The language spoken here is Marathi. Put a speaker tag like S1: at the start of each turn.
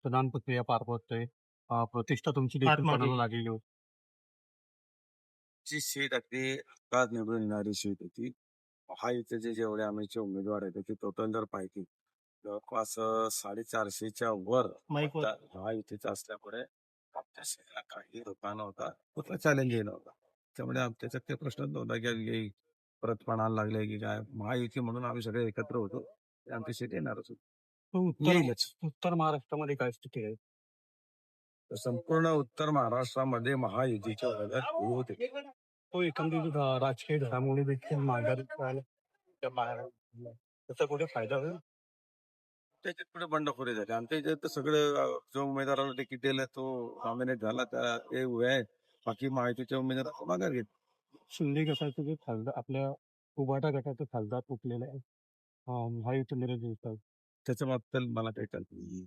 S1: मतदान प्रक्रिया पार पडते. प्रतिष्ठा तुमची देखील पणाला लागलेली होती.
S2: ची सीट अगदी हक्कात निवडून येणारी सीट होती. महायुतीचे जेवढे आमचे उमेदवार आहेत त्याची टोटल जर पाहिली जवळपास 450च्या वर महायुतीचं असल्यामुळे आमच्या शहराला काही धोका नव्हता, कुठला चॅलेंजही नव्हता. त्यामुळे त्याच्यात काही प्रश्नच नव्हता की परत पणाला लागले की काय. महायुती म्हणून आम्ही सगळे एकत्र होतो, आमची सीट येणारच होती.
S1: उत्तर महाराष्ट्रामध्ये काय स्थिती आहे?
S2: तर संपूर्ण उत्तर महाराष्ट्रामध्ये महायुतीचे उमेदवार सुरू होते.
S1: तो एकंदरीत राजकीय घडामोडी देखील माघारी त्याचा कुठे फायदा होईल?
S2: त्याच्यात पुढे बंडखोरी झाली. आमच्या इथे तर सगळं जो उमेदवाराला तिकीट दिलं तो नॉमिनेट झाला त्या ते उभे आहेत. बाकी महायुतीच्या उमेदवाराला माघार घेत.
S1: शिंदे गटाचे जे खासदार आपल्या उभाटा गटाचे खासदार तुटलेले आहे महायुतीमध्ये दिसतात.
S2: त्याच्या बाबतीत मला काही कल्पना नाही.